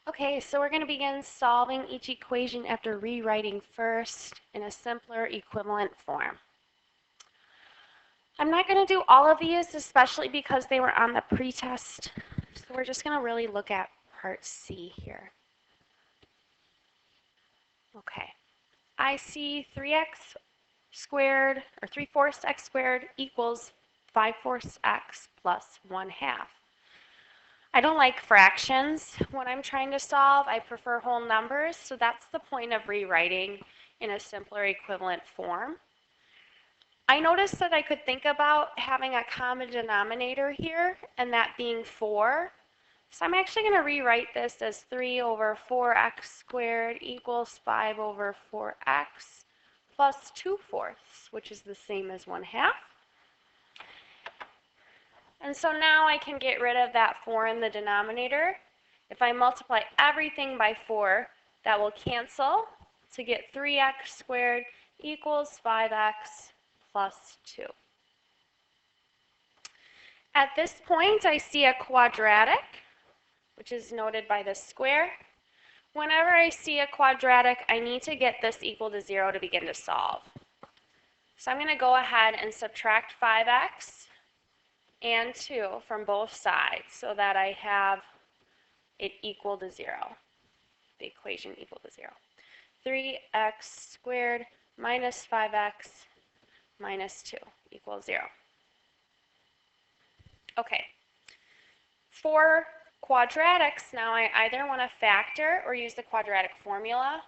Okay, so we're going to begin solving each equation after rewriting first in a simpler equivalent form. I'm not going to do all of these, especially because they were on the pretest. So we're just going to really look at part C here. Okay, I see 3x squared, or 3/4 x squared equals 5/4 x plus 1/2. I don't like fractions when I'm trying to solve. I prefer whole numbers, so that's the point of rewriting in a simpler equivalent form. I noticed that I could think about having a common denominator here, and that being 4. So I'm actually going to rewrite this as 3/4x squared equals 5/4x plus 2/4, which is the same as 1/2. And so now I can get rid of that 4 in the denominator. If I multiply everything by 4, that will cancel to get 3x squared equals 5x plus 2. At this point, I see a quadratic, which is noted by the square. Whenever I see a quadratic, I need to get this equal to 0 to begin to solve. So I'm going to go ahead and subtract 5x and 2 from both sides so that I have it equal to 0, the equation equal to 0. 3x squared minus 5x minus 2 equals 0. Okay, for quadratics, now I either want to factor or use the quadratic formula.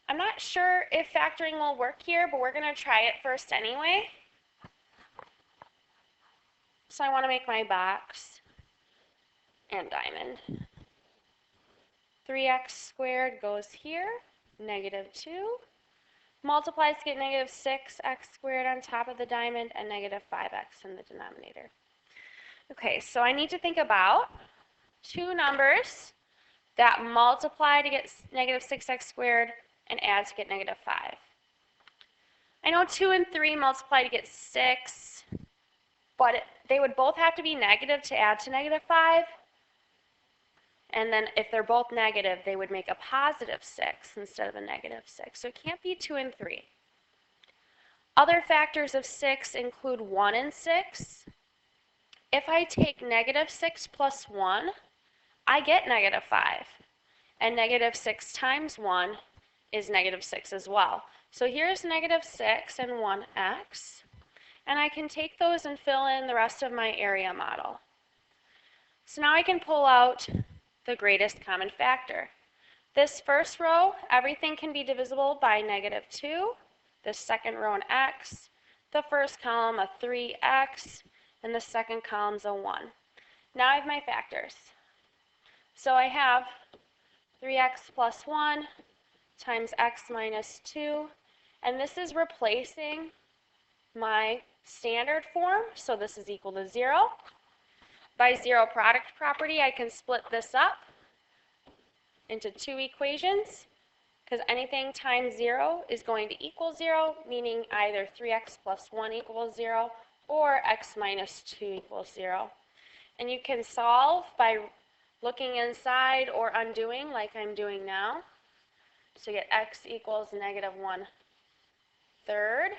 I'm not sure if factoring will work here, but we're going to try it first anyway. So I want to make my box and diamond. 3x squared goes here, negative 2. Multiplies to get negative 6x squared on top of the diamond and negative 5x in the denominator. Okay, so I need to think about two numbers that multiply to get negative 6x squared and add to get negative 5. I know 2 and 3 multiply to get 6, but they would both have to be negative to add to negative 5. And then if they're both negative, they would make a positive 6 instead of a negative 6. So it can't be 2 and 3. Other factors of 6 include 1 and 6. If I take negative 6 plus 1, I get negative 5. And negative 6 times 1 is negative 6 as well. So here's negative 6 and 1x. And I can take those and fill in the rest of my area model. So now I can pull out the greatest common factor. This first row, everything can be divisible by negative 2. The second row, an x. The first column, a 3x. And the second column's a 1. Now I have my factors. So I have 3x plus 1 times x minus 2. And this is replacing my standard form, so this is equal to 0. By zero product property, I can split this up into two equations, because anything times 0 is going to equal 0, meaning either 3x plus 1 equals 0 or x minus 2 equals 0. And you can solve by looking inside or undoing like I'm doing now. So you get x equals negative 1/3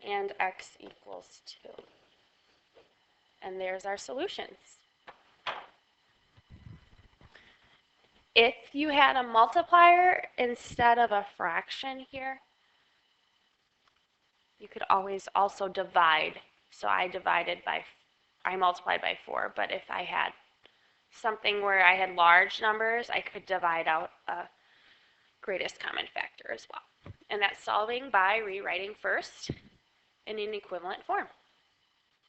and x equals 2. And there's our solutions. If you had a multiplier instead of a fraction here, you could always also divide. So I multiplied by 4, but if I had something where I had large numbers, I could divide out a greatest common factor as well. And that's solving by rewriting first in an equivalent form.